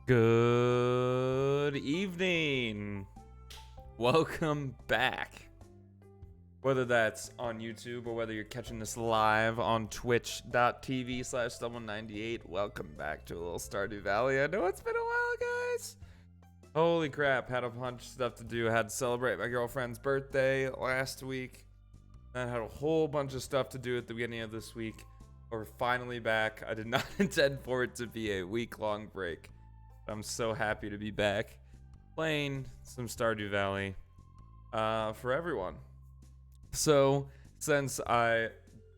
Good evening. Welcome back. Whether that's on YouTube or whether you're catching this live on twitch.tv/someone98, welcome back to a little Stardew Valley. I know it's been a while, guys. Holy crap, had a bunch of stuff to do. Had to celebrate my girlfriend's birthday last week. Then had a whole bunch of stuff to do at the beginning of this week. We're finally back. I did not intend for it to be a week-long break. I'm so happy to be back playing some Stardew Valley for everyone. So since I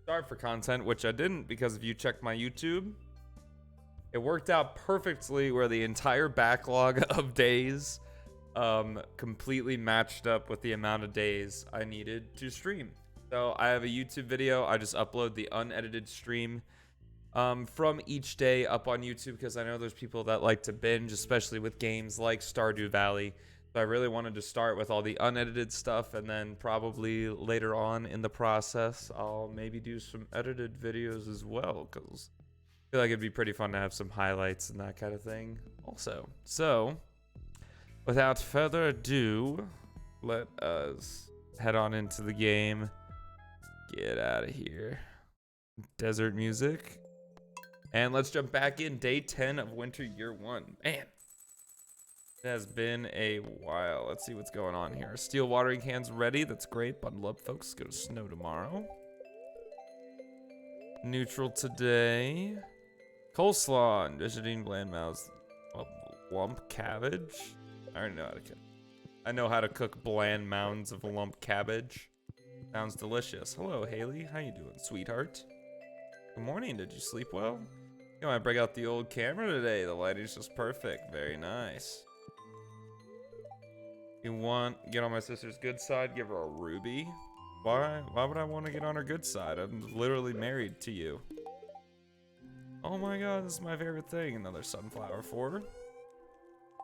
starved for content, which I didn't because if you checked my YouTube, it worked out perfectly where the entire backlog of days completely matched up with the amount of days I needed to stream. So I have a YouTube video. I just upload the unedited stream from each day up on YouTube because I know there's people that like to binge, especially with games like Stardew Valley. So I really wanted to start with all the unedited stuff, and then probably later on in the process, I'll maybe do some edited videos as well because I feel like it'd be pretty fun to have some highlights and that kind of thing also. So without further ado, let us head on into the game. Get out of here. Desert music. And let's jump back in. Day 10 of winter year 1. Man, it has been a while. Let's see what's going on here. Steel watering cans ready. That's great. Bundle up, folks. It's gonna snow tomorrow. Neutral today. Coleslaw. Envisioning bland mouths. Lump cabbage. I already know how to cook. I know how to cook bland mounds of lump cabbage. Sounds delicious. Hello, Haley. How you doing, sweetheart? Good morning. Did you sleep well? You know, I break out the old camera today. The lighting's just perfect. Very nice. You want get on my sister's good side? Give her a ruby. Why would I want to get on her good side? I'm literally married to you. Oh my god, this is my favorite thing. Another sunflower for her.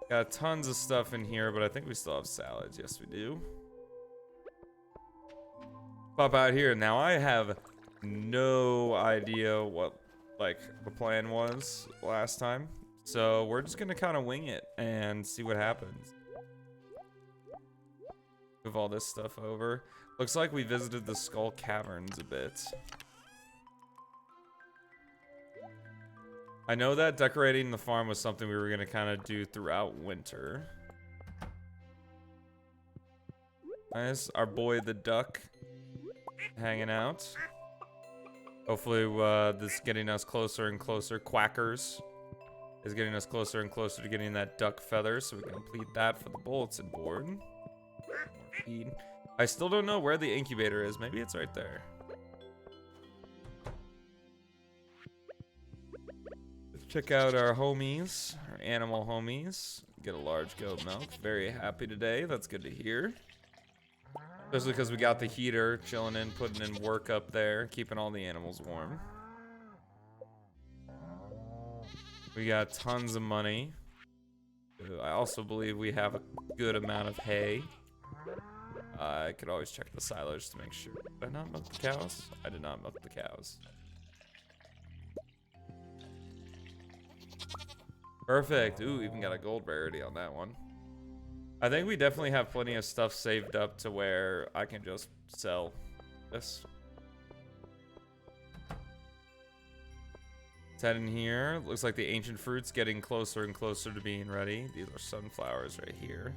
Got tons of stuff in here, but I think we still have salads. Yes, we do. Pop out here. Now I have no idea what like the plan was last time, so we're just gonna kind of wing it and see what happens. Move all this stuff over. Looks like we visited the Skull Caverns a bit. I know that decorating the farm was something we were gonna kind of do throughout winter. Nice, our boy the duck hanging out. Hopefully this is getting us closer and closer. Quackers is getting us closer and closer to getting that duck feather, so we can complete that for the bulletin board. More feed. I still don't know where the incubator is. Maybe it's right there. Let's check out our homies, our animal homies. Get a large goat milk. Very happy today. That's good to hear. Especially because we got the heater chilling in, putting in work up there, keeping all the animals warm. We got tons of money. I also believe we have a good amount of hay. I could always check the silos to make sure. Did I not milk the cows? I did not milk the cows. Perfect. Ooh, even got a gold rarity on that one. I think we definitely have plenty of stuff saved up to where I can just sell this. Let's head in here. Looks like the ancient fruit's getting closer and closer to being ready. These are sunflowers right here.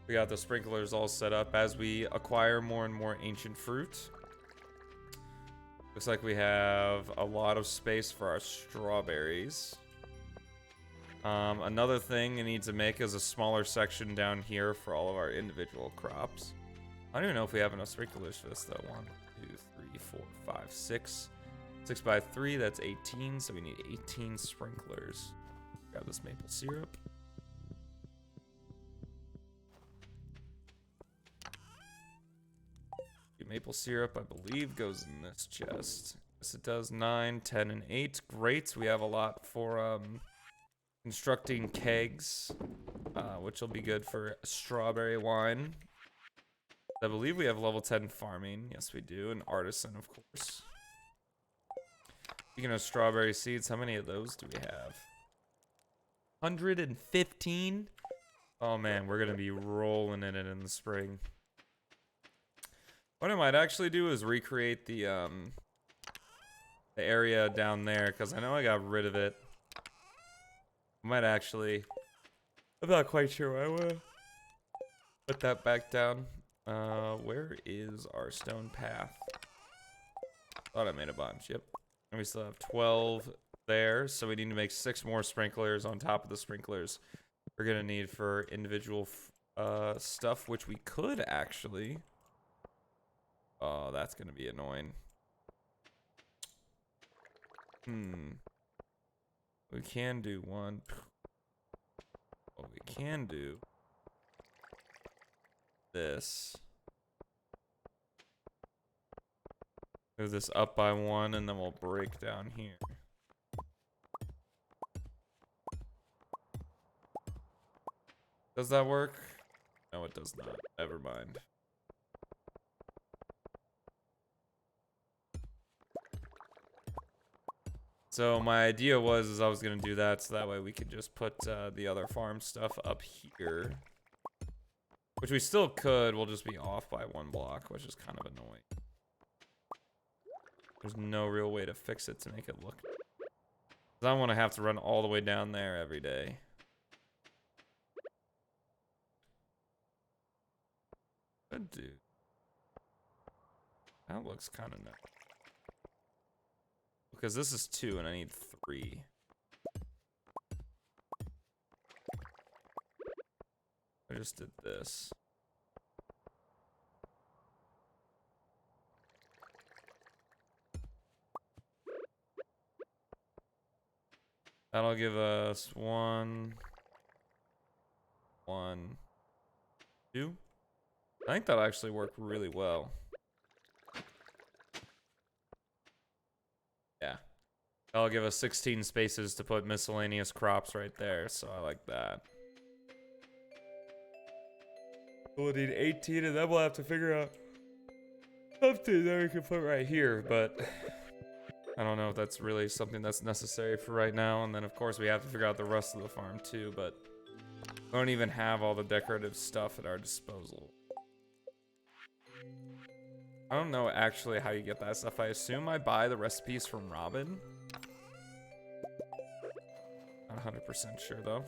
We got the sprinklers all set up as we acquire more and more ancient fruit. Looks like we have a lot of space for our strawberries. Another thing I need to make is a smaller section down here for all of our individual crops. I don't even know if we have enough sprinklers for this though. 1, 2, 3, 4, 5, 6. 6 by 3, that's 18, so we need 18 sprinklers. Grab this maple syrup. Maple syrup, I believe, goes in this chest. Yes, it does. 9, 10, and 8. Great. We have a lot for constructing kegs, which will be good for strawberry wine. I believe we have level 10 farming. Yes, we do. And artisan, of course. Speaking of strawberry seeds, how many of those do we have? 115? Oh man, we're gonna be rolling in it in the spring. What I might actually do is recreate the area down there, because I know I got rid of it. I might actually... I'm not quite sure why I will put that back down. Where is our stone path? Thought I made a bunch, yep. And we still have 12 there, so we need to make 6 more sprinklers on top of the sprinklers we're gonna need for individual stuff, which we could actually... Oh, that's gonna be annoying. We can do one. What we can do... this. Move this up by 1, and then we'll break down here. Does that work? No, it does not. Never mind. So my idea was I was gonna do that so that way we could just put the other farm stuff up here. Which we still could, we'll just be off by 1 block, which is kind of annoying. There's no real way to fix it to make it look... 'Cause I don't want to have to run all the way down there every day. Good dude. That looks kind of nice. Because this is 2 and I need 3. I just did this. That'll give us 1, 2. I think that'll actually work really well. Yeah. That'll give us 16 spaces to put miscellaneous crops right there, so I like that. We'll need 18, and then we'll have to figure out something that we can put right here, but I don't know if that's really something that's necessary for right now. And then, of course, we have to figure out the rest of the farm, too, but we don't even have all the decorative stuff at our disposal. I don't know actually how you get that stuff. I assume I buy the recipes from Robin. Not 100% sure, though.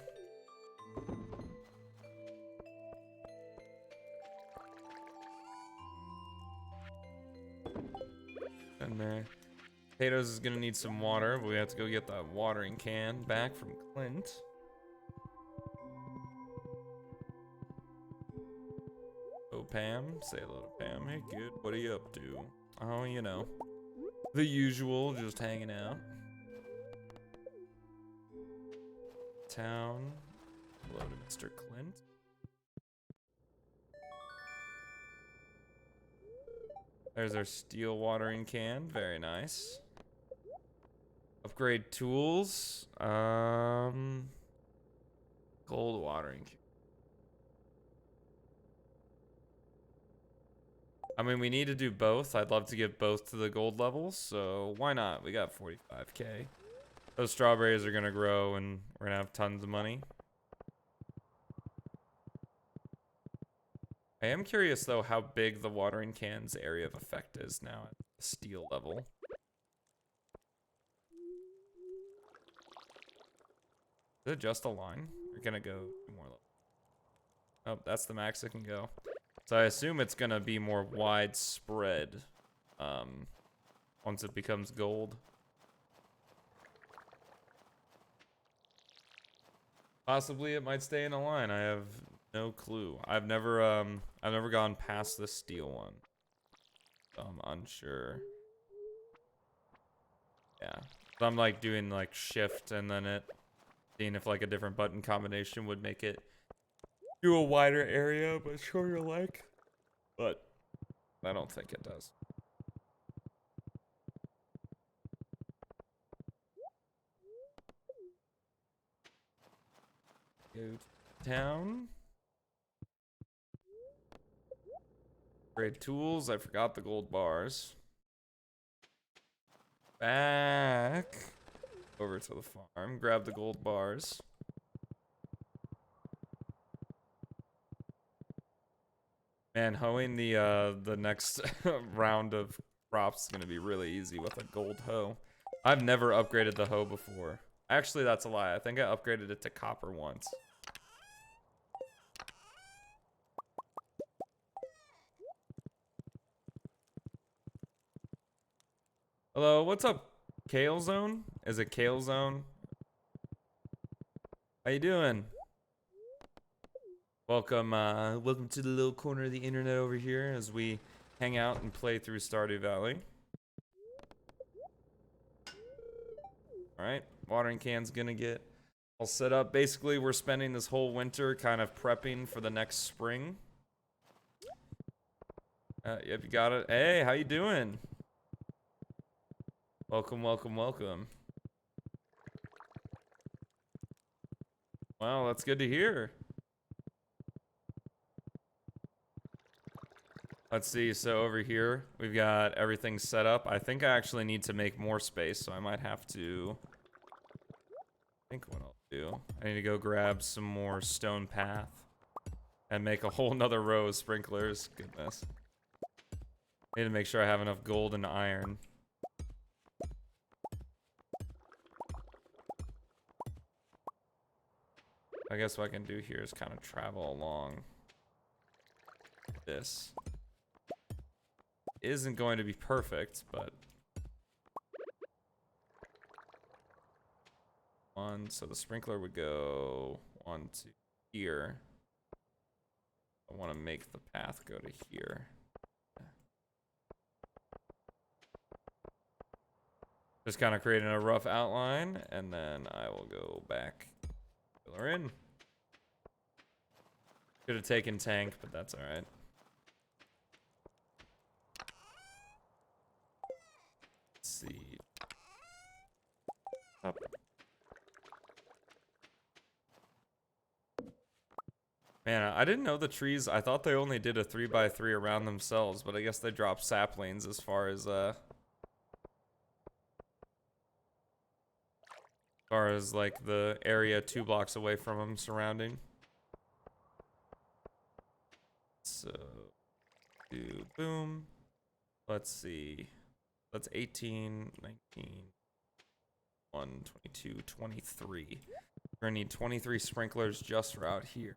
And there. Potatoes is gonna need some water, but we have to go get that watering can back from Clint. Oh, Pam. Say hello to Pam. Hey, good. What are you up to? Oh, you know. The usual, just hanging out. Town. Hello to Mr. Clint. There's our steel watering can. Very nice. Upgrade tools. Gold watering can. I mean, we need to do both. I'd love to get both to the gold levels, so why not? We got 45k. Those strawberries are gonna grow, and we're gonna have tons of money. I am curious, though, how big the watering can's area of effect is now at the steel level. Is it just a line? We're gonna go 2 more levels. Oh, that's the max it can go. So I assume it's gonna be more widespread once it becomes gold. Possibly it might stay in a line. I have no clue. I've never gone past the steel one. So I'm unsure. Yeah. So I'm like doing like shift and then seeing if like a different button combination would make it do a wider area, but shorter like. But I don't think it does. Go to town. Great tools. I forgot the gold bars. back over to the farm, grab the gold bars. Man, hoeing the next round of crops is gonna be really easy with a gold hoe. I've never upgraded the hoe before. Actually, that's a lie. I think I upgraded it to copper once. Hello, what's up, Kale Zone? Is it Kale Zone? How you doing? Welcome, welcome to the little corner of the internet over here as we hang out and play through Stardew Valley. Alright, watering can's gonna get all set up. Basically, we're spending this whole winter kind of prepping for the next spring. Yep, you got it. Hey, how you doing? Welcome, welcome, welcome. Wow, that's good to hear. Let's see, so over here, we've got everything set up. I think I actually need to make more space, so I might have to... I think what I'll do, I need to go grab some more stone path and make a whole nother row of sprinklers. Goodness. Need to make sure I have enough gold and iron. I guess what I can do here is kind of travel along this. Isn't going to be perfect, but one, so the sprinkler would go one to here. I want to make the path go to here. Just kind of creating a rough outline, and then I will go back, fill her in. Could have taken tank, but that's all right. Let's see. Up. Man, I didn't know the trees. I thought they only did a 3x3 around themselves, but I guess they drop saplings as far as like the area 2 blocks away from them surrounding. So do boom. Let's see. That's 18, 19, 1, 22, 23. We're gonna need 23 sprinklers just for out here.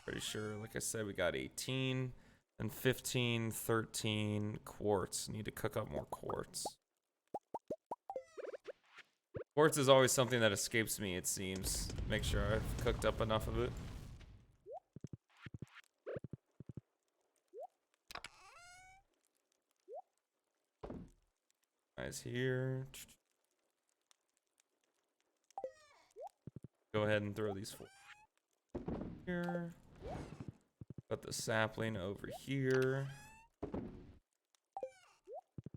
Pretty sure, like I said, we got 18 and 15, 13 quartz. Need to cook up more quartz. Quartz is always something that escapes me, it seems. Make sure I've cooked up enough of it. Guys here. Go ahead and throw these 4 here. Put the sapling over here.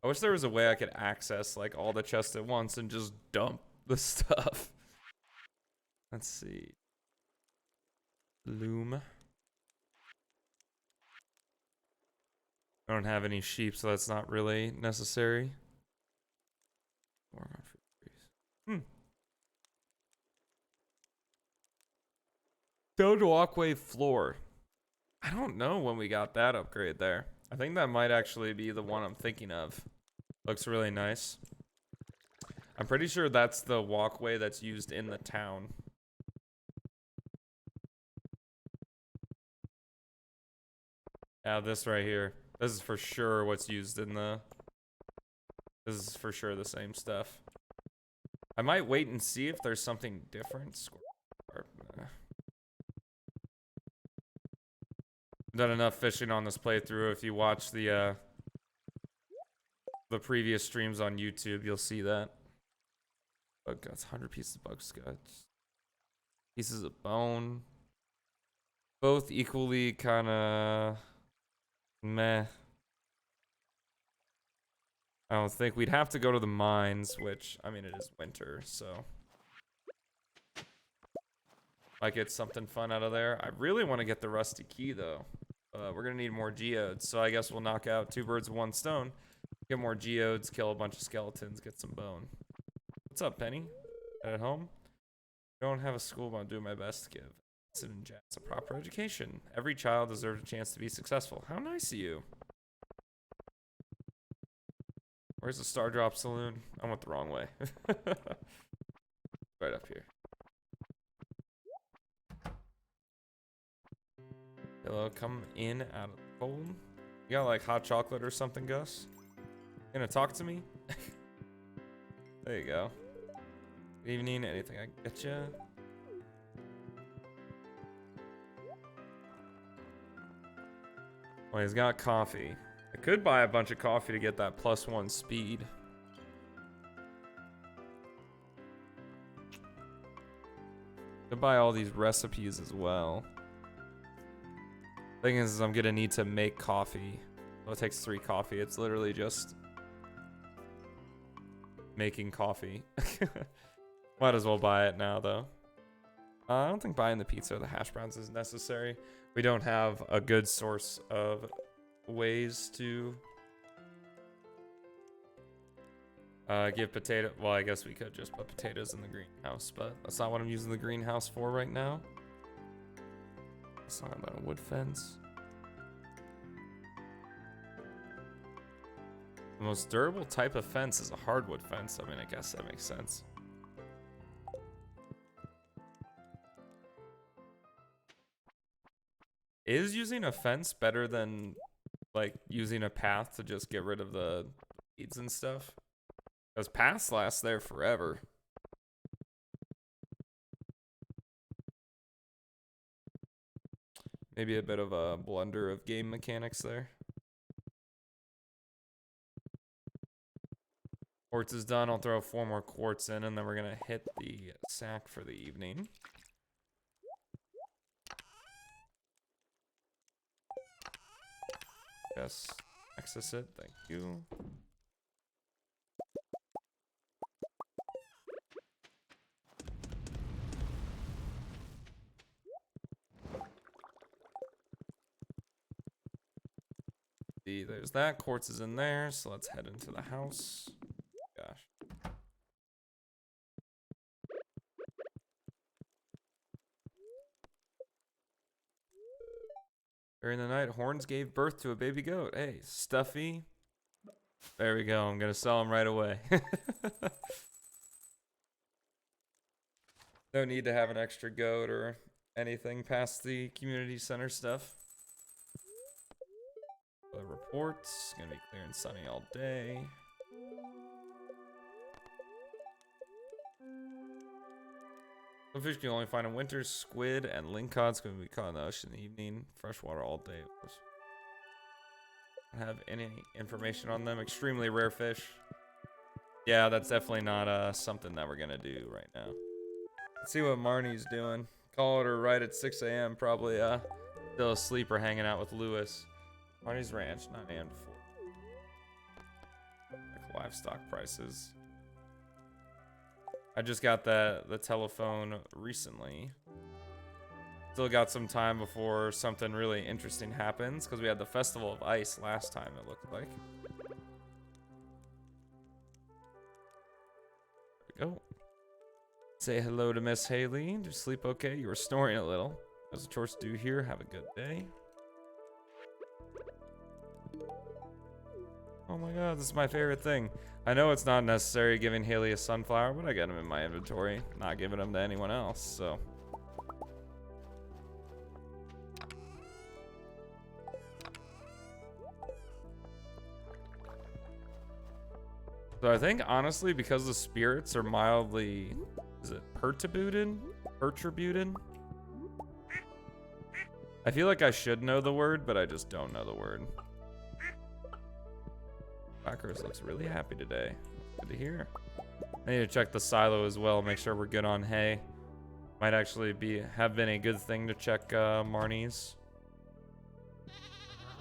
I wish there was a way I could access like all the chests at once and just dump the stuff. Let's see. Loom. I don't have any sheep, so that's not really necessary. Stone walkway floor. I don't know when we got that upgrade there. I think that might actually be the one I'm thinking of. Looks really nice. I'm pretty sure that's the walkway that's used in the town. Yeah, this right here. This is for sure what's used in the... This is for sure the same stuff. I might wait and see if there's something different. Done enough fishing on this playthrough. If you watch the previous streams on YouTube, you'll see that. Bug guts, 100 pieces of bug guts. Pieces of bone. Both equally kind of meh. I don't think we'd have to go to the mines, which, I mean, it is winter, so. Might get something fun out of there. I really want to get the rusty key though. We're gonna need more geodes, so I guess we'll knock out 2 birds with 1 stone. Get more geodes, kill a bunch of skeletons, get some bone. What's up, Penny? At home? Don't have a school, but I'm doing my best to give Sid and Jazz a proper education. Every child deserves a chance to be successful. How nice of you. Where's the Star Drop Saloon? I went the wrong way. Right up here. Hello, come in out of the cold. You got like hot chocolate or something, Gus? You gonna talk to me? There you go. Good evening, anything I can get you? Well, he's got coffee. I could buy a bunch of coffee to get that +1 speed. Could buy all these recipes as well. Thing is I'm gonna need to make coffee. Well, it takes 3 coffee. It's literally just making coffee. Might as well buy it now, though. I don't think buying the pizza or the hash browns is necessary. We don't have a good source of ways to give potato. Well, I guess we could just put potatoes in the greenhouse, but that's not what I'm using the greenhouse for right now. It's not about a wood fence. The most durable type of fence is a hardwood fence. I mean, I guess that makes sense. Is using a fence better than like using a path to just get rid of the weeds and stuff? Because paths last there forever. Maybe a bit of a blunder of game mechanics there. Quartz is done. I'll throw 4 more quartz in, and then we're gonna hit the sack for the evening. Yes, access it. Thank you. See, there's that. Quartz is in there, so let's head into the house. Gosh. During the night, Horns gave birth to a baby goat. Hey, Stuffy. There we go. I'm going to sell him right away. No need to have an extra goat or anything past the community center stuff. The reports. Going to be clear and sunny all day. Some fish you can only find in winter. Squid and lingcod's going to be caught in the ocean in the evening. Freshwater all day. Don't have any information on them. Extremely rare fish. Yeah, that's definitely not something that we're going to do right now. Let's see what Marnie's doing. Called her right at 6 a.m. Probably still asleep or hanging out with Lewis. Marnie's Ranch, 9 a.m. to 4. Like livestock prices. I just got the telephone recently. Still got some time before something really interesting happens because we had the Festival of Ice last time, it looked like. There we go. Say hello to Miss Haley. Did you sleep okay? You were snoring a little. There's a chores to do here. Have a good day. Oh my god, this is my favorite thing. I know it's not necessary giving Haley a sunflower, but I get them in my inventory. Not giving them to anyone else, so. So I think, honestly, because the spirits are mildly... Is it perturbated? Perturbated? I feel like I should know the word, but I just don't know the word. Backers looks really happy today. Good to hear. I need to check the silo as well, make sure we're good on hay. Might actually have been a good thing to check Marnie's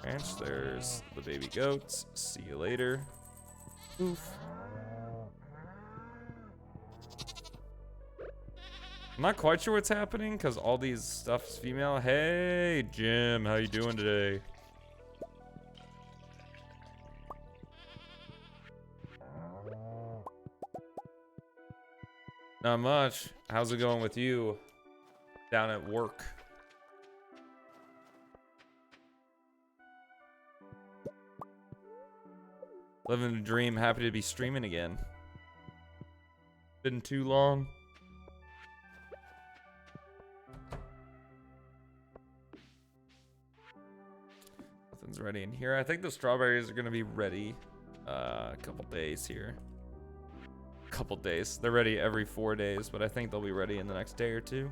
ranch. There's the baby goats. See you later. Oof. I'm not quite sure what's happening because all these stuff's female. Hey, Jim, how you doing today? Not much. How's it going with you down at work? Living the dream. Happy to be streaming again. Been too long. Nothing's ready in here. I think the strawberries are gonna be ready a couple days here. Couple days. They're ready every 4 days, but I think they'll be ready in the next day or two.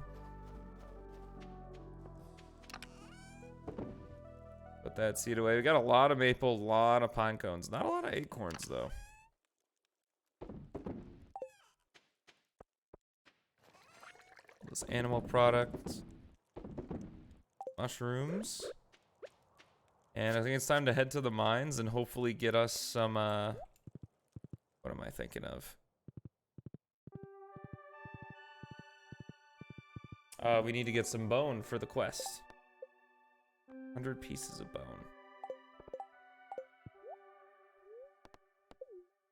Put that seed away. We got a lot of maple, a lot of pine cones. Not a lot of acorns, though. This animal product. Mushrooms. And I think it's time to head to the mines and hopefully get us some, what am I thinking of? We need to get some bone for the quest. 100 pieces of bone.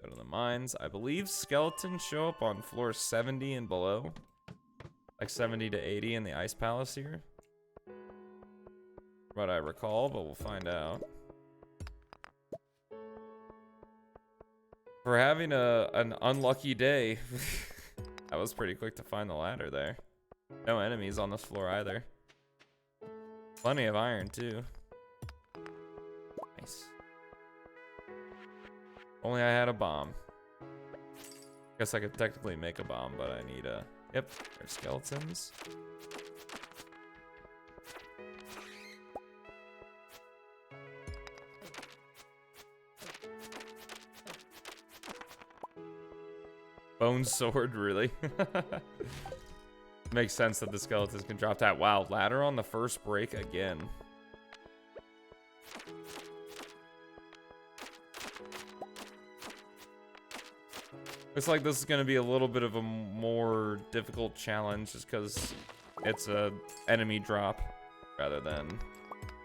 Go to the mines. I believe skeletons show up on floor 70 and below. Like 70 to 80 in the ice palace here. What I recall, but we'll find out. For having an unlucky day. I was pretty quick to find the ladder there. No enemies on this floor either. Plenty of iron too. Nice. Only I had a bomb. Guess I could technically make a bomb, but I need a... Yep, there's skeletons. Bone sword, really? Makes sense that the skeletons can drop that. Wow, ladder on the first break again. Looks like this is going to be a little bit of a more difficult challenge just because it's a enemy drop rather than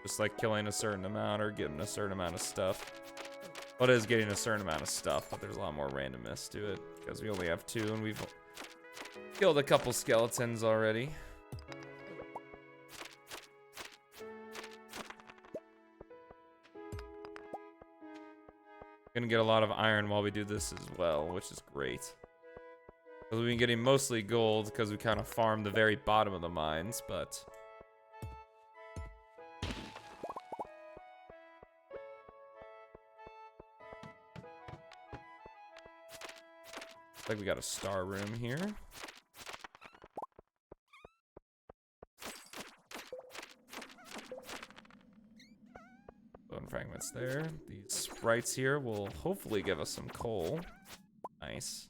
just like killing a certain amount or getting a certain amount of stuff. Well, it is getting a certain amount of stuff, but there's a lot more randomness to it because we only have 2 and we've killed a couple skeletons already. Gonna get a lot of iron while we do this as well, which is great. Because we've been getting mostly gold because we kind of farmed the very bottom of the mines, but... Looks like we got a star room here. Bone fragments there. These sprites here will hopefully give us some coal. Nice.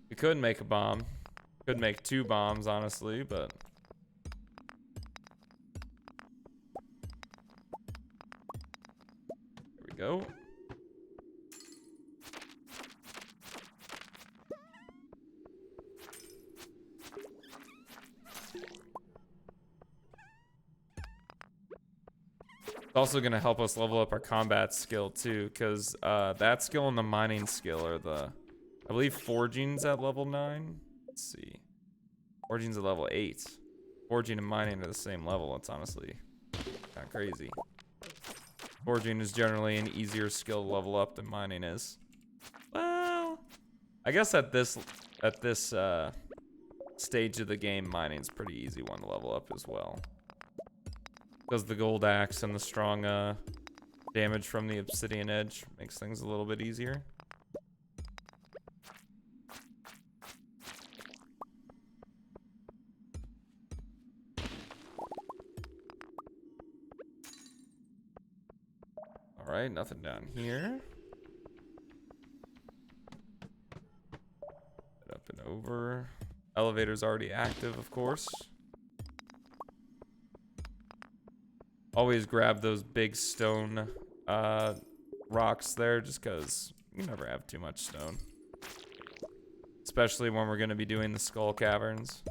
We could make a bomb. Could make 2 bombs, honestly, but... There we go. It's also going to help us level up our combat skill too, because that skill and the mining skill are the... I believe forging's at level 9. Let's see. Forging's at level 8. Forging and mining are the same level. It's honestly kind of crazy. Forging is generally an easier skill to level up than mining is. Well, I guess at this stage of the game, mining's a pretty easy one to level up as well. Because the gold axe and the strong damage from the obsidian edge makes things a little bit easier. Alright, nothing down here. Up and over. Elevator's already active, of course. Always grab those big stone rocks there just because you never have too much stone. especially when we're going to be doing the skull caverns.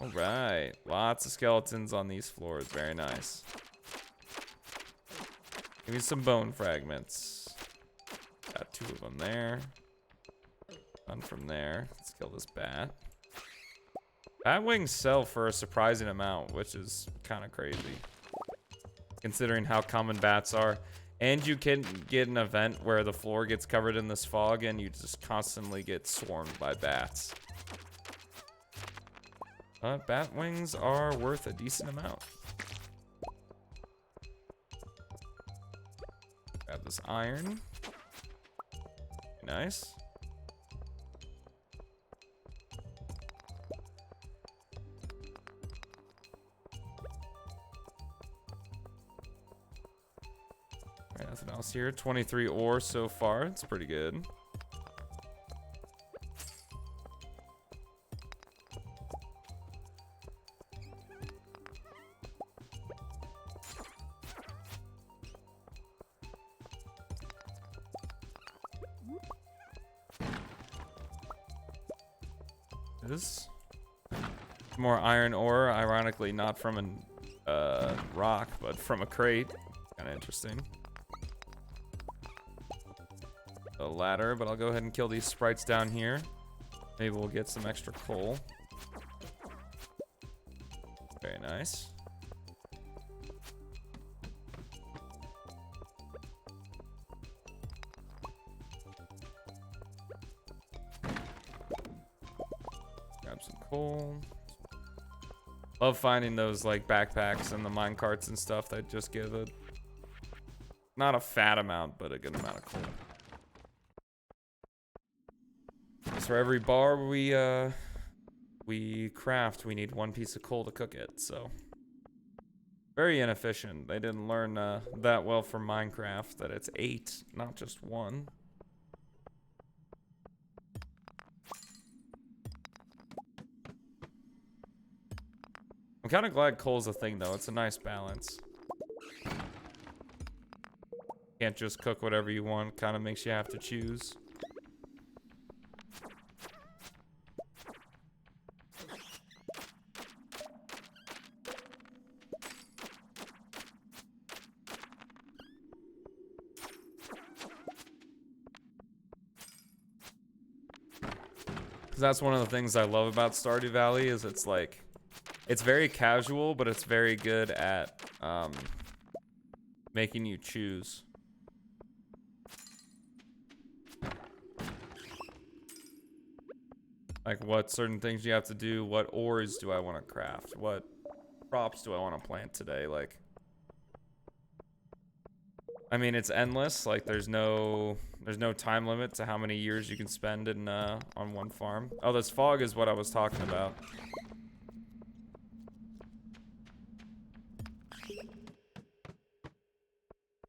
All right, lots of skeletons on these floors. Very nice. Give me some bone fragments. Got 2 of them there. One from there. Let's kill this bat. Bat wings sell for a surprising amount, which is kind of crazy, considering how common bats are. And you can get an event where the floor gets covered in this fog and you just constantly get swarmed by bats. But bat wings are worth a decent amount. Grab this iron. Nice. Alright, nothing else here. 23 ore so far. It's pretty good. This more iron ore, ironically not from a rock, but from a crate. Kind of interesting. A ladder, but I'll go ahead and kill these sprites down here. Maybe we'll get some extra coal. Very nice. Coal. Love finding those like backpacks and the mine carts and stuff that just give a not a fat amount, but a good amount of coal. So for every bar we craft, we need 1 piece of coal to cook it. So very inefficient. They didn't learn that well from Minecraft that it's 8, not just 1. I'm kind of glad coal's a thing, though. It's a nice balance. Can't just cook whatever you want. Kind of makes you have to choose. Because that's one of the things I love about Stardew Valley is it's like... It's very casual, but it's very good at making you choose. Like what certain things you have to do, what ores do I want to craft, what crops do I want to plant today, like. I mean, it's endless, like there's no time limit to how many years you can spend in on one farm. Oh, this fog is what I was talking about.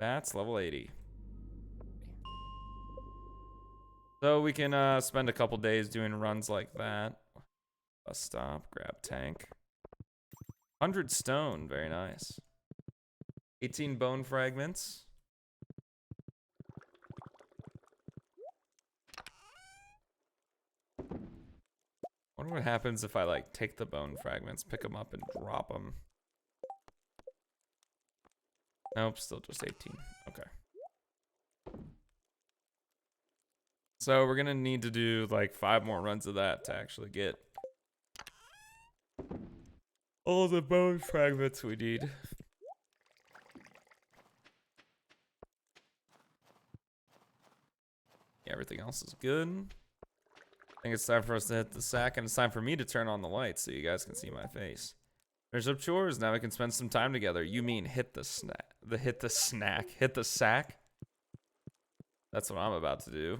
That's level 80. So we can spend a couple days doing runs like that. Bus stop, grab tank. 100 stone, very nice. 18 bone fragments. Wonder what happens if I like take the bone fragments, pick them up and drop them. Nope, still just 18. Okay. So we're gonna need to do like 5 more runs of that to actually get all the bone fragments we need. Yeah, everything else is good. I think it's time for us to hit the sack, and it's time for me to turn on the lights so you guys can see my face. There's up chores. Now we can spend some time together. You mean hit the snack? Hit the sack? That's what I'm about to do.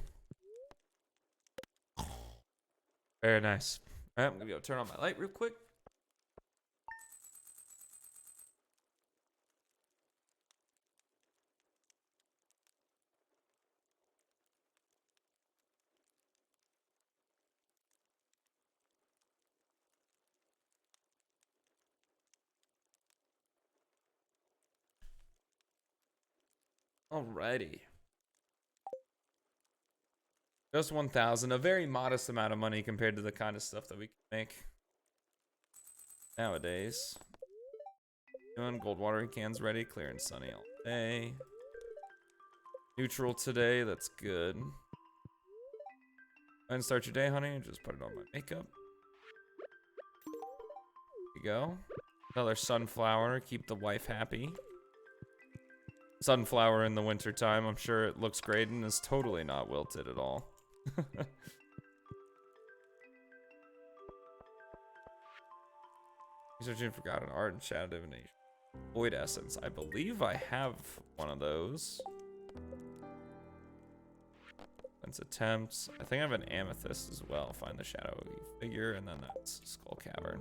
Very nice. All right, I'm gonna go turn on my light real quick. Alrighty. Just 1,000, a very modest amount of money compared to the kind of stuff that we can make nowadays. Doing gold watering cans ready, clear and sunny all day. Neutral today, that's good. Go ahead and start your day, honey. Just put it on my makeup. There you go. Another sunflower, keep the wife happy. Sunflower in the wintertime, I'm sure it looks great and is totally not wilted at all. Researching forgotten art and shadow divination. Void essence. I believe I have one of those. That's attempts. I think I have an amethyst as well. Find the shadowy figure, and then that's Skull Cavern.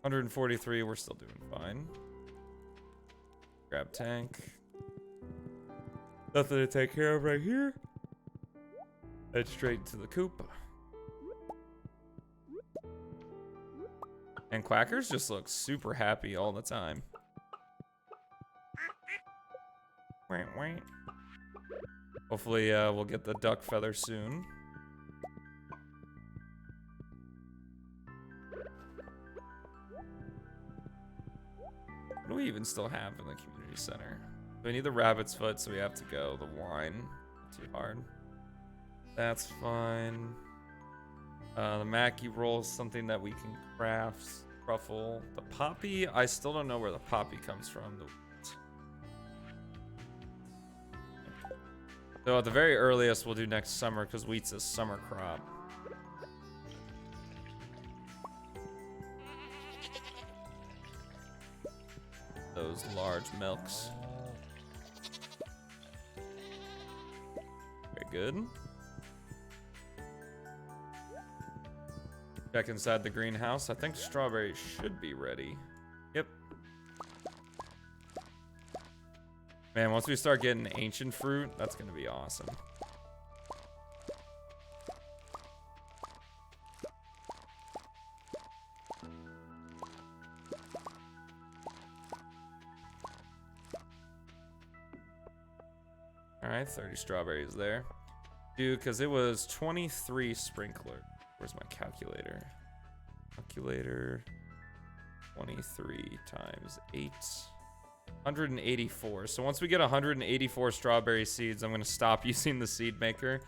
143, we're still doing fine. Grab tank. Nothing to take care of right here. Head straight to the coop. And Quackers just look super happy all the time. Hopefully we'll get the duck feather soon. What do we even still have in the community center? We need the rabbit's foot, so we have to go. The wine, too hard. That's fine. The Mackie roll is something that we can craft. Truffle. The poppy, I still don't know where the poppy comes from. So at the very earliest, we'll do next summer because wheat's a summer crop. Those large milks. Very good. Check inside the greenhouse. I think strawberries should be ready. Yep. Man, once we start getting ancient fruit, that's gonna be awesome. Alright, 30 strawberries there. Dude, because it was 23 sprinkler. Where's my calculator? Calculator. 23 times 8. 184. So once we get 184 strawberry seeds, I'm going to stop using the seed maker.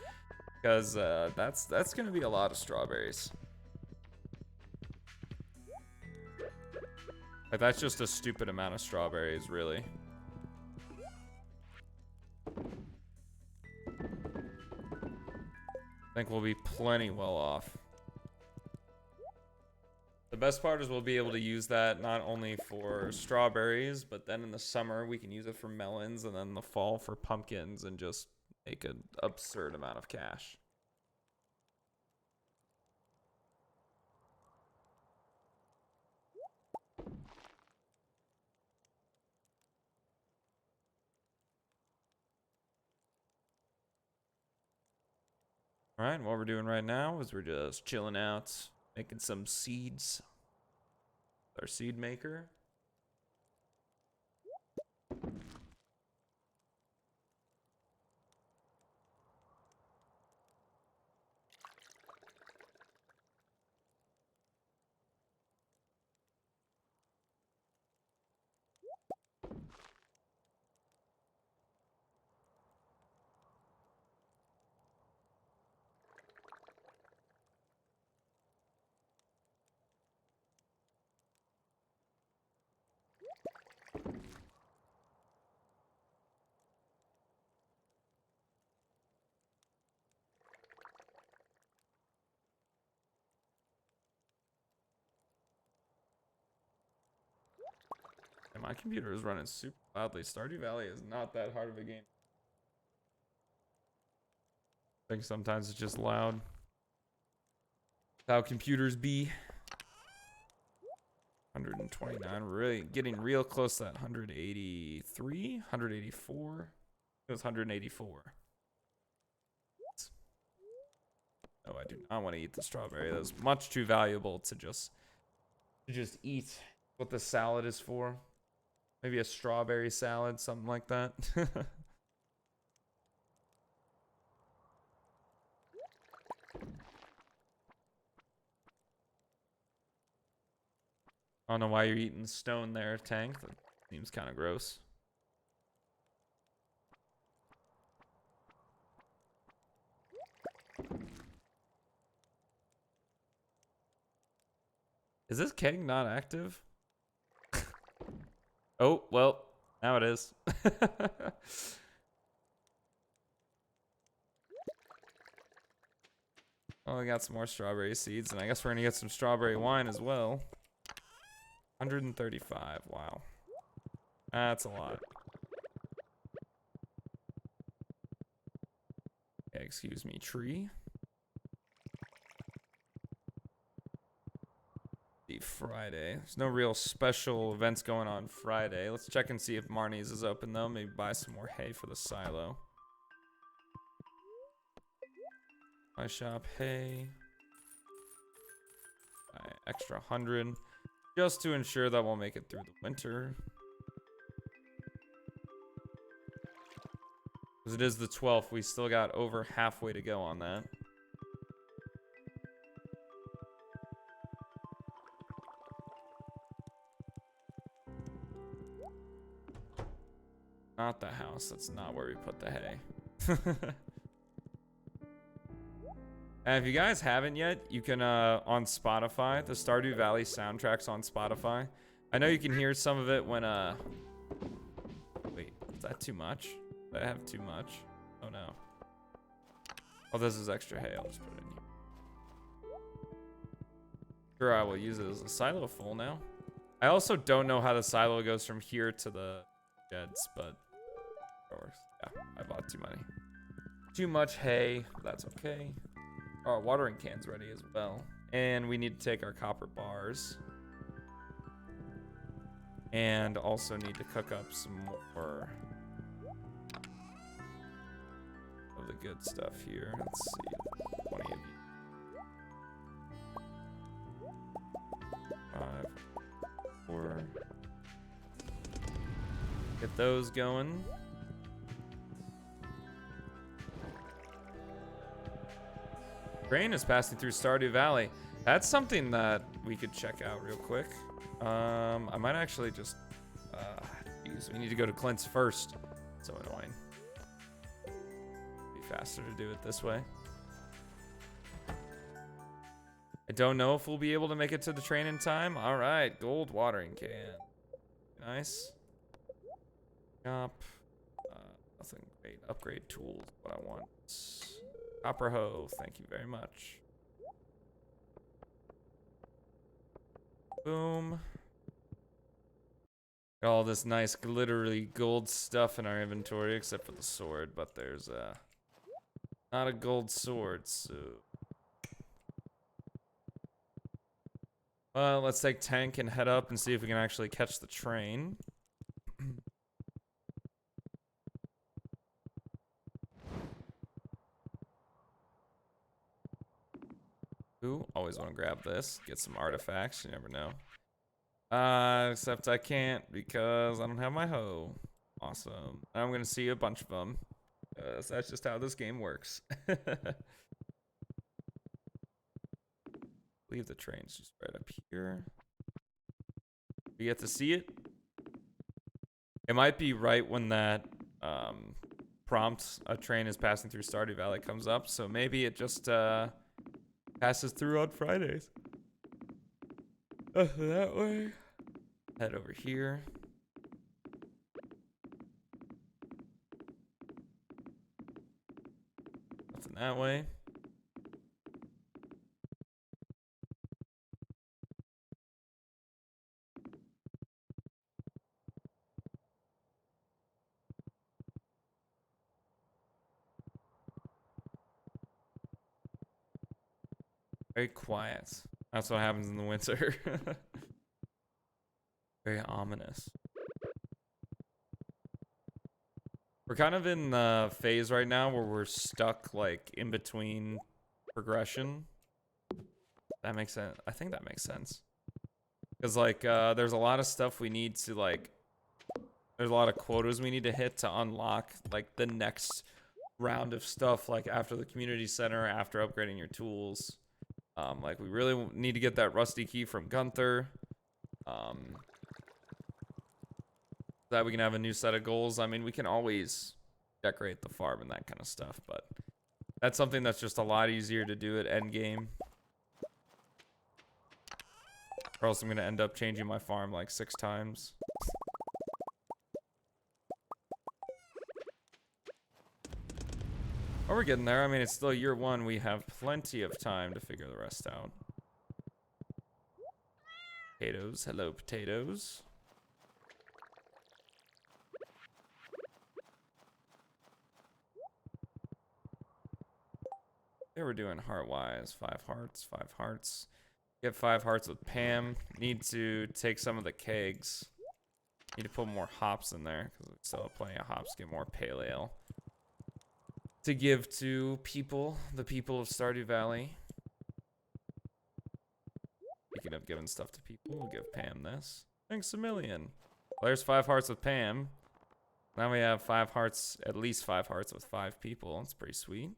Because that's going to be a lot of strawberries. Like, that's just a stupid amount of strawberries, really. I think we'll be plenty well off. The best part is we'll be able to use that not only for strawberries, but then in the summer we can use it for melons, and then in the fall for pumpkins, and just make an absurd amount of cash. All right, what we're doing right now is we're just chilling out, making some seeds. Our seed maker. And my computer is running super loudly. Stardew Valley is not that hard of a game. I think sometimes it's just loud. How computers be. 129, really getting real close to that 183, 184. It was 184. No, I do not want to eat the strawberry. That's much too valuable to just eat what the salad is for. Maybe a strawberry salad, something like that. I don't know why you're eating stone there, Tank. That seems kind of gross. Is this keg not active? Oh, well, now it is. Oh, we got some more strawberry seeds, and I guess we're gonna get some strawberry wine as well. 135, wow. That's a lot. Excuse me, tree. Friday. There's no real special events going on Friday. Let's check and see if Marnie's is open though. Maybe buy some more hay for the silo. Buy shop hay. Buy extra 100. Just to ensure that we'll make it through the winter. Because it is the 12th. We still got over halfway to go on that. Not the house. That's not where we put the hay. And if you guys haven't yet, you can, on Spotify, the Stardew Valley soundtrack's on Spotify. I know you can hear some of it when, wait, is that too much? Did I have too much? Oh, no. Oh, this is extra hay. I'll just put it in here. Sure, I will use it as a silo full now. I also don't know how the silo goes from here to the sheds, but it works. Yeah, I bought too many. Too much hay, but that's okay. Our watering can's ready as well. And we need to take our copper bars. And also need to cook up some more of the good stuff here. Let's see. 20 of you. 5, 4. Get those going. Train is passing through Stardew Valley. That's something that we could check out real quick. I might actually just use. We need to go to Clint's first. So annoying. Be faster to do it this way. I don't know if we'll be able to make it to the train in time. All right, gold watering can. Nice. Shop. Nothing great. Upgrade tools. What I want. Copper hoe, thank you very much. Boom. Got all this nice glittery gold stuff in our inventory, except for the sword, but there's not a gold sword, so. Let's take tank and head up and see if we can actually catch the train. Ooh, always want to grab this. Get some artifacts. You never know. Except I can't because I don't have my hoe. Awesome. I'm going to see a bunch of them. So that's just how this game works. Leave the trains just right up here. We get to see it. It might be right when that prompt a train is passing through Stardew Valley comes up. So maybe it just passes through on Fridays. That way. Head over here. Nothing that way. Very quiet. That's what happens in the winter. Very ominous. We're kind of in the phase right now where we're stuck like in between progression. That makes sense. I think that makes sense. Because like there's a lot of stuff we need to like There's a lot of quotas we need to hit to unlock like the next round of stuff, like after the community center, after upgrading your tools. Like we really need to get that rusty key from Gunther. That we can have a new set of goals. I mean, we can always decorate the farm and that kind of stuff, but that's something that's just a lot easier to do at endgame. Or else I'm gonna end up changing my farm like 6 times. Oh, we're getting there. I mean, it's still year 1. We have plenty of time to figure the rest out. Potatoes. Hello, potatoes. Yeah, we're doing heart-wise. 5 hearts, 5 hearts. Get 5 hearts with Pam. Need to take some of the kegs. Need to put more hops in there, because we still have plenty of hops. Get more pale ale to give to people, the people of Stardew Valley. Speaking of giving stuff to people, we'll give Pam this. Thanks a million. Well, there's 5 hearts with Pam. Now we have 5 hearts, at least 5 hearts with 5 people. It's pretty sweet.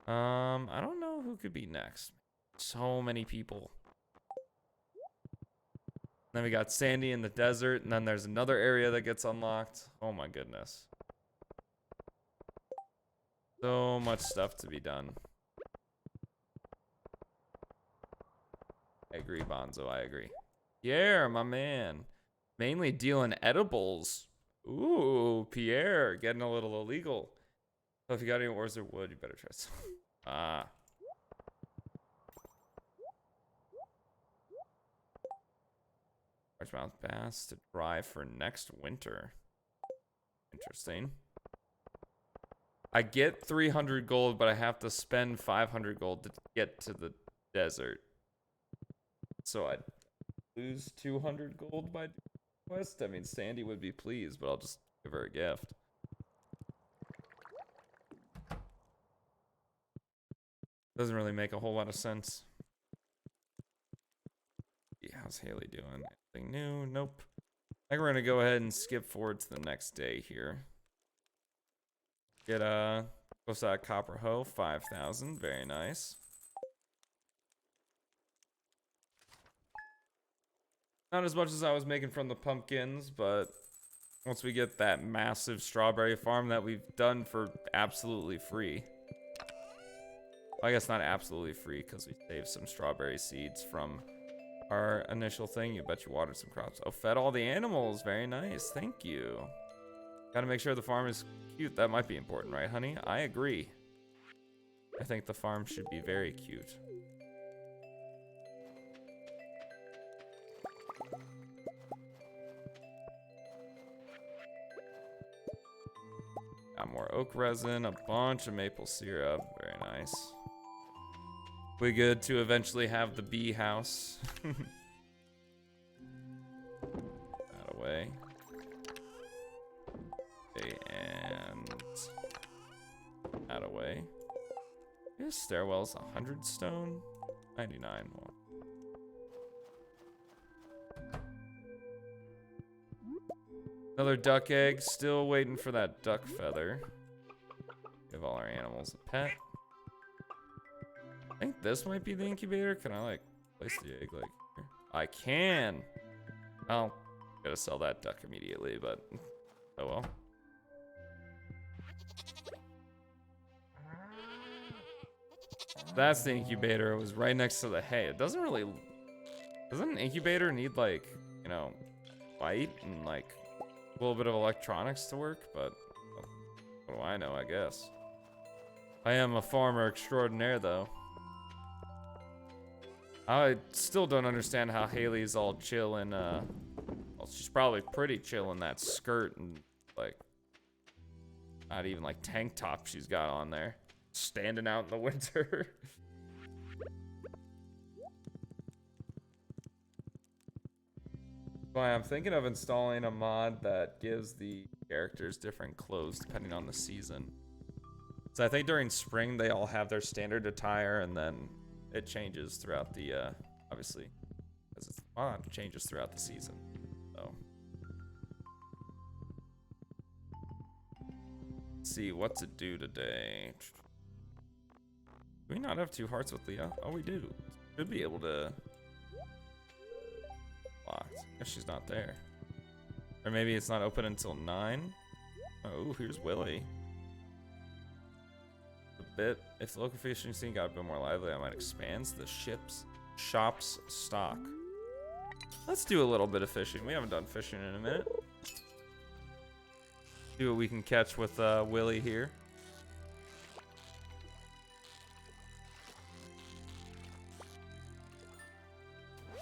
I don't know who could be next. So many people. Then we got Sandy in the desert, and then there's another area that gets unlocked. Oh my goodness. So much stuff to be done. I agree, Bonzo, I agree. Pierre, my man. Mainly dealing edibles. Ooh, Pierre, getting a little illegal. So if you got any ores or wood, you better try some. Ah. Largemouth bass to dry for next winter. Interesting. I get 300 gold, but I have to spend 500 gold to get to the desert. So I'd lose 200 gold by quest. I mean, Sandy would be pleased, but I'll just give her a gift. Doesn't really make a whole lot of sense. Yeah, how's Haley doing? Anything new? Nope. I think we're gonna go ahead and skip forward to the next day here. Get what's that? Copper hoe, 5,000. Very nice. Not as much as I was making from the pumpkins, but once we get that massive strawberry farm that we've done for absolutely free. Well, I guess not absolutely free, because we saved some strawberry seeds from our initial thing. You bet you watered some crops. Oh, fed all the animals. Very nice. Thank you. Gotta make sure the farm is cute. That might be important, right, honey? I agree. I think the farm should be very cute. Got more oak resin, a bunch of maple syrup. Very nice. We good to eventually have the bee house. That away. Okay, and that away. This stairwell's 100 stone, 99 more. Another duck egg. Still waiting for that duck feather. Give all our animals a pet. I think this might be the incubator. Can I like place the egg like here? I can. I'll gotta sell that duck immediately, but oh well. That's the incubator. It was right next to the hay. It doesn't really. Doesn't an incubator need like, you know, light and like a little bit of electronics to work? But what do I know, I guess. I am a farmer extraordinaire, though. I still don't understand how Haley's all chill in, well, she's probably pretty chill in that skirt and, like, not even, like, tank top she's got on there. Standing out in the winter. Why I'm thinking of installing a mod that gives the characters different clothes depending on the season. So I think during spring they all have their standard attire, and then it changes throughout the obviously, because it's a mod, it changes throughout the season. So Let's see what to do today. Do we not have 2 hearts with Leah? Oh, we do. Should be able to. Locked. Guess she's not there. Or maybe it's not open until 9. Oh, here's Willie. A bit. If the local fishing scene got a bit more lively, I might expand the shop's stock. Let's do a little bit of fishing. We haven't done fishing in a minute. See what we can catch with Willie here.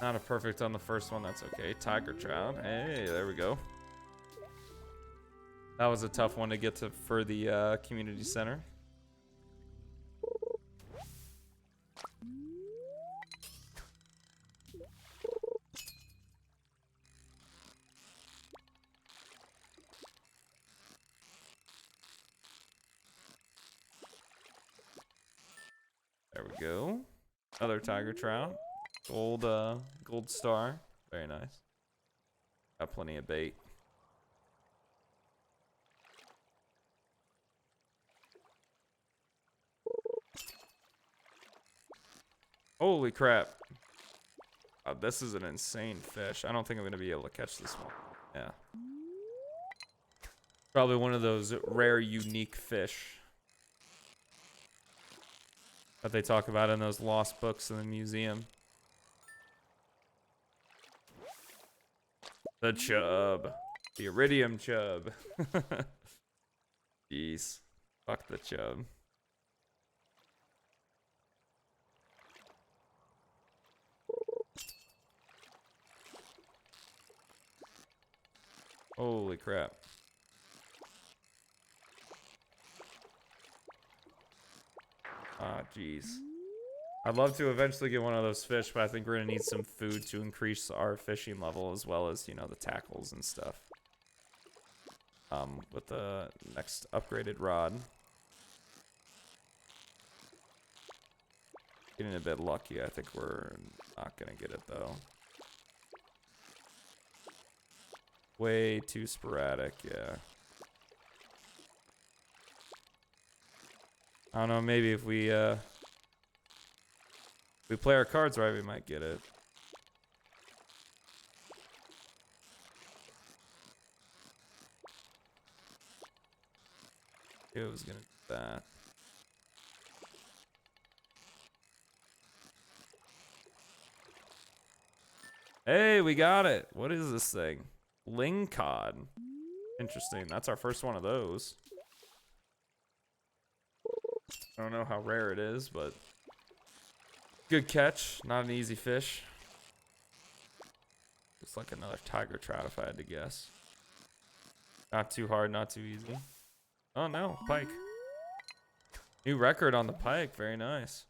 Not a perfect on the first one, that's okay. Tiger trout. Hey, there we go. That was a tough one to get to for the community center. There we go. Another tiger trout. Gold star. Very nice. Got plenty of bait. Holy crap. This is an insane fish. I don't think I'm going to be able to catch this one. Yeah. Probably one of those rare, unique fish that they talk about in those lost books in the museum. The chub. The iridium chub. Jeez. Fuck the chub. Holy crap. Ah, jeez. I'd love to eventually get one of those fish, but I think we're gonna need some food to increase our fishing level as well as, you know, the tackles and stuff. With the next upgraded rod. Getting a bit lucky. I think we're not gonna get it though. Way too sporadic, yeah. I don't know, maybe if we play our cards right, we might get it. It was gonna do that. Hey, we got it. What is this thing? Ling cod. Interesting. That's our first one of those. I don't know how rare it is, but good catch. Not an easy fish. It's like another tiger trout if I had to guess. Not too hard, not too easy. Oh no, pike. New record on the pike. Very nice.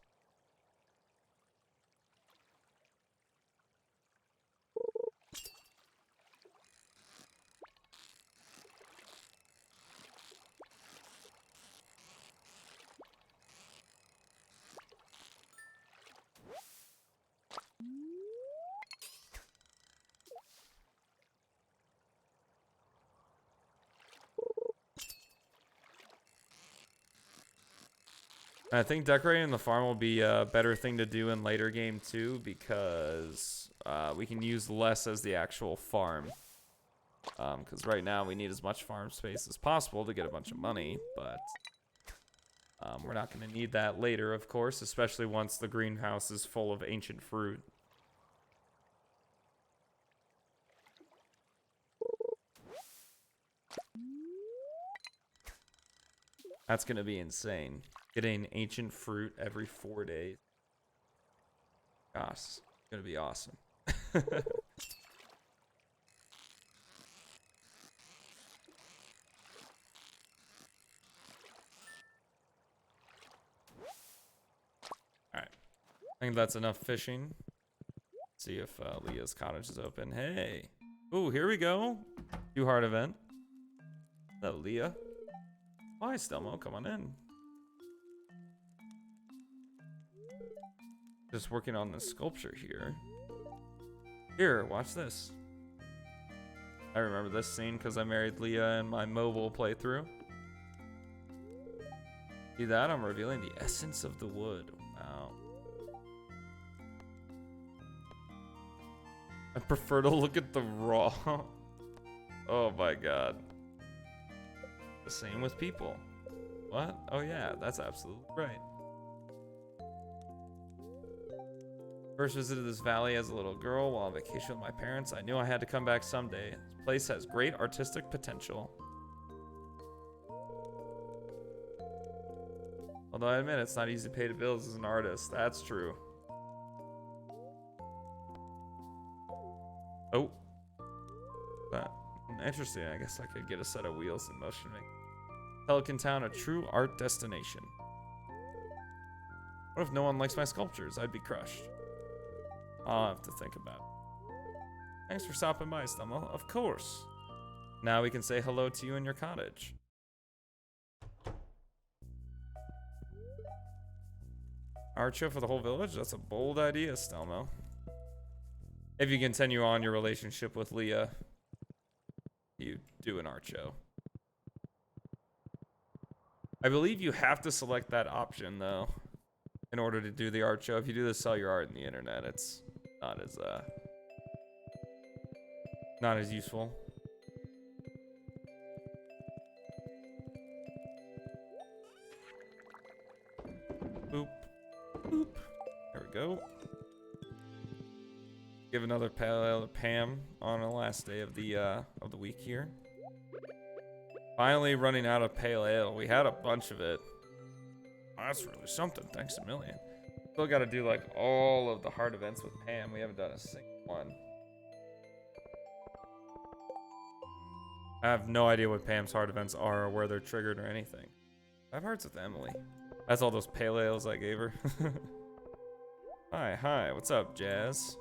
I think decorating the farm will be a better thing to do in later game too, because we can use less as the actual farm. Because right now we need as much farm space as possible to get a bunch of money, but we're not going to need that later, of course, especially once the greenhouse is full of ancient fruit. That's going to be insane. Getting ancient fruit every 4 days. Gosh, it's going to be awesome. Alright. I think that's enough fishing. See if Leah's cottage is open. Hey. Ooh, here we go. 2-heart event. Hello, Leah. Hi, Stelmo. Come on in. Just working on the sculpture here. Here, watch this. I remember this scene because I married Leah in my mobile playthrough. See that? I'm revealing the essence of the wood. Wow. I prefer to look at the raw. Oh my god. The same with people. What? Oh yeah, that's absolutely right. First visited this valley as a little girl while on vacation with my parents. I knew I had to come back someday. This place has great artistic potential. Although I admit it's not easy to pay the bills as an artist. That's true. Oh. But interesting. I guess I could get a set of wheels in motion. Pelican Town, a true art destination. What if no one likes my sculptures? I'd be crushed. I'll have to think about it. Thanks for stopping by, Stummel. Of course. Now we can say hello to you in your cottage. Art show for the whole village? That's a bold idea, Stelmo. If you continue on your relationship with Leah, you do an art show. I believe you have to select that option, though, in order to do the art show. If you do sell your art in the internet, it's not as useful. Boop. Boop. There we go. Give another pale ale to Pam on the last day of the week here. Finally running out of pale ale. We had a bunch of it. Oh, that's really something. Thanks a million. Still got to do like all of the hard events with Pam. We haven't done a single one. I have no idea what Pam's hard events are or where they're triggered or anything. I have hearts with Emily. That's all those pale ales I gave her. Hi. What's up, Jazz?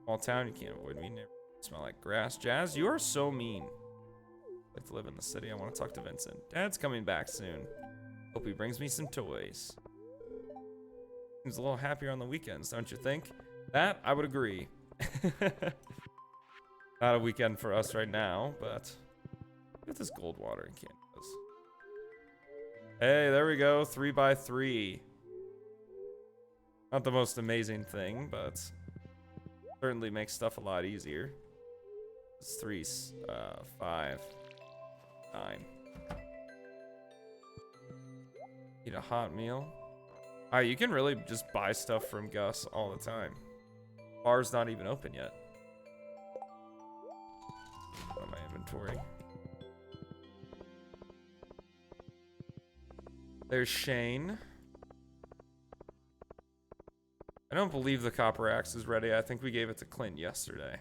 Small town, you can't avoid me. Never smell like grass. Jazz, you are so mean. I'd like to live in the city. I want to talk to Vincent. Dad's coming back soon. Hope he brings me some toys. Seems a little happier on the weekends, don't you think? That, I would agree. Not a weekend for us right now, but look at this gold watering can. Hey, there we go. 3x3. Not the most amazing thing, but certainly makes stuff a lot easier. It's 3, 5, 9. Eat a hot meal. Alright, you can really just buy stuff from Gus all the time. Bar's not even open yet. On my inventory. There's Shane. I don't believe the copper axe is ready. I think we gave it to Clint yesterday.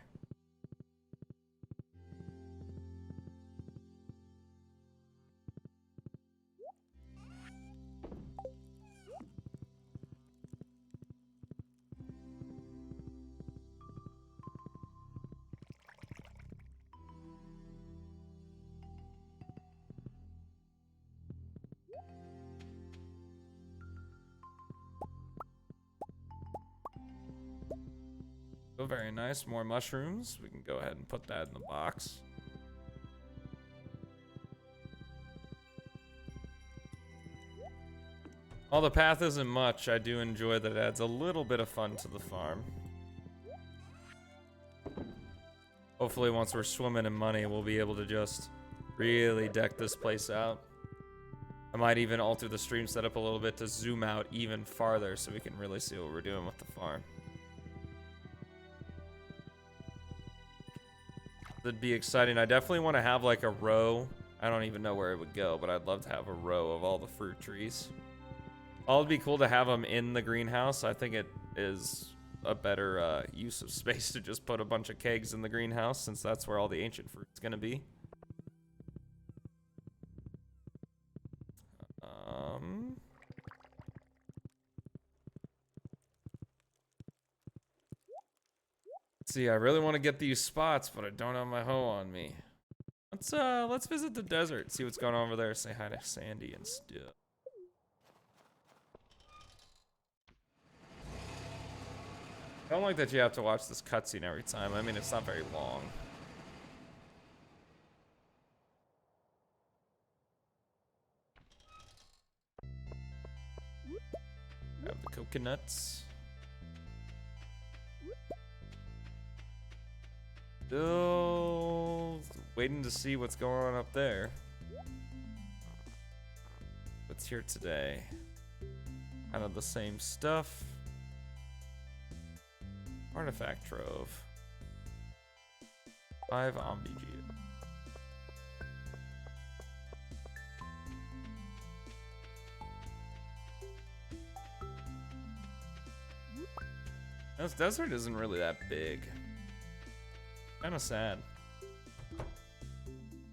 Oh, very nice. More mushrooms. We can go ahead and put that in the box. While the path isn't much, I do enjoy that it adds a little bit of fun to the farm. Hopefully once we're swimming in money, we'll be able to just really deck this place out. I might even alter the stream setup a little bit to zoom out even farther so we can really see what we're doing with the farm. That'd be exciting. I definitely want to have like a row. I don't even know where it would go, but I'd love to have a row of all the fruit trees. All it'd be cool to have them in the greenhouse. I think it is a better use of space to just put a bunch of kegs in the greenhouse, since that's where all the ancient fruit's gonna be. See, I really want to get these spots, but I don't have my hoe on me. Let's visit the desert, see what's going on over there. Say hi to Sandy and stuff. I don't like that you have to watch this cutscene every time. I mean, it's not very long. Grab the coconuts. Still waiting to see what's going on up there. What's here today? Kind of the same stuff. Artifact trove. 5 Omnigi. This desert isn't really that big. Kind of sad.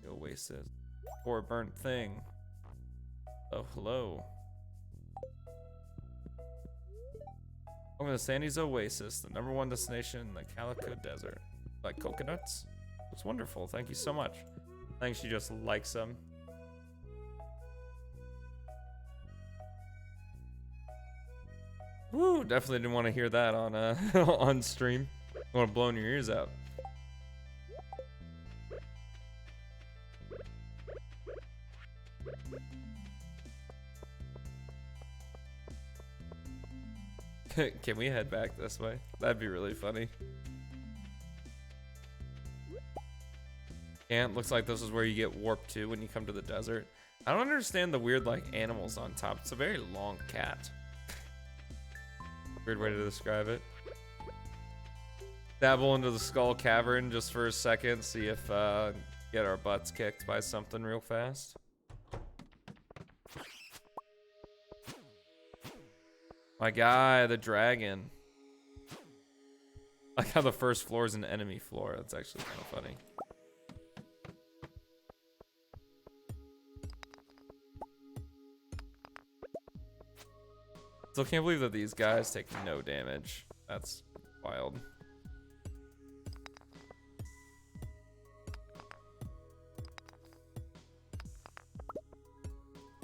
The oasis. Or burnt thing. Oh, hello. Welcome to Sandy's Oasis, the #1 destination in the Calico Desert. Like coconuts? It's wonderful. Thank you so much. I think she just likes them. Woo! Definitely didn't want to hear that on on stream. I want to blow your ears out. Can we head back this way? That'd be really funny. And looks like this is where you get warped to when you come to the desert. I don't understand the weird like animals on top. It's a very long cat. Weird way to describe it. Dabble into the skull cavern just for a second, see if get our butts kicked by something real fast. My guy, the dragon. I like how the first floor is an enemy floor. That's actually kind of funny. Still can't believe that these guys take no damage. That's wild.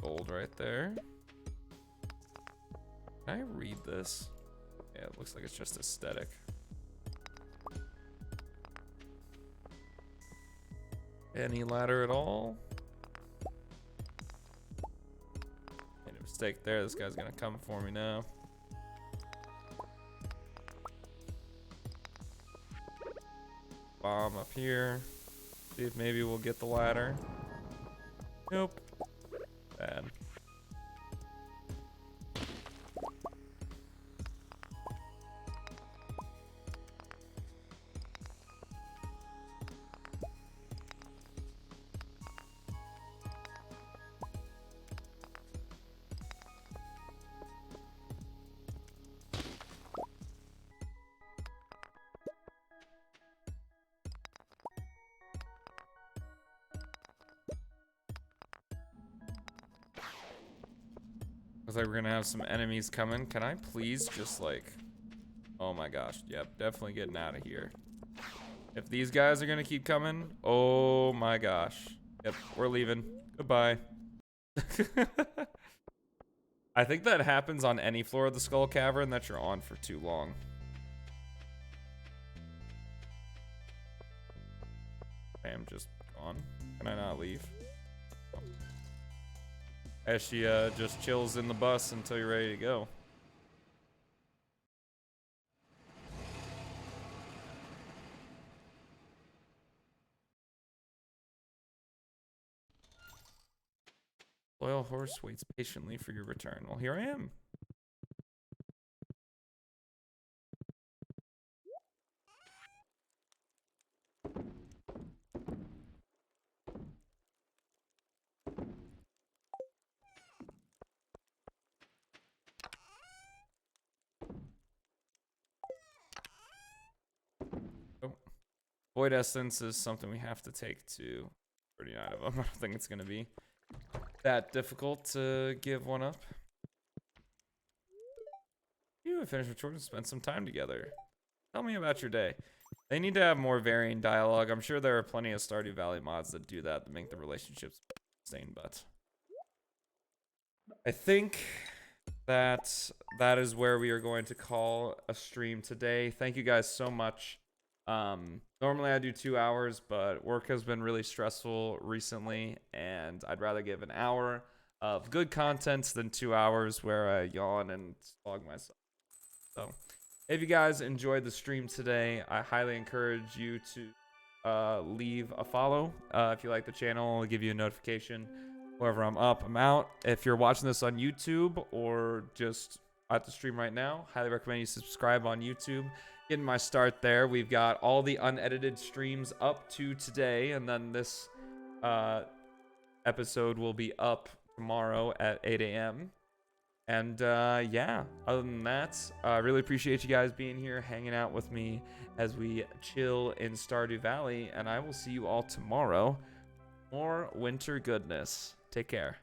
Gold right there. Can I read this? Yeah, it looks like it's just aesthetic. Any ladder at all? Made a mistake there. This guy's gonna come for me now. Bomb up here. See if maybe we'll get the ladder. Nope. Bad. Looks like we're gonna have some enemies coming. Can I please just like... Oh my gosh. Yep, definitely getting out of here. If these guys are gonna keep coming, oh my gosh. Yep, we're leaving. Goodbye. I think that happens on any floor of the Skull Cavern that you're on for too long. I am just gone. Can I not leave? As she just chills in the bus until you're ready to go. Loyal horse waits patiently for your return. Well, here I am. Void Essence is something we have to take to 39 of them. I don't think it's going to be that difficult to give one up. You have finished with children, spent some time together. Tell me about your day. They need to have more varying dialogue. I'm sure there are plenty of Stardew Valley mods that do that to make the relationships insane, but I think that is where we are going to call a stream today. Thank you guys so much. Normally I do 2 hours, but work has been really stressful recently and I'd rather give an hour. of good content than 2 hours where I yawn and slog myself. So if you guys enjoyed the stream today, I highly encourage you to leave a follow. If you like the channel, I'll give you a notification wherever I'm up, I'm out. If you're watching this on YouTube or just at the stream right now, highly recommend you subscribe on YouTube. Getting my start there. We've got all the unedited streams up to today, and then this episode will be up tomorrow at 8 a.m. And yeah, other than that, I really appreciate you guys being here, hanging out with me as we chill in Stardew Valley, and I will see you all tomorrow. More winter goodness. Take care.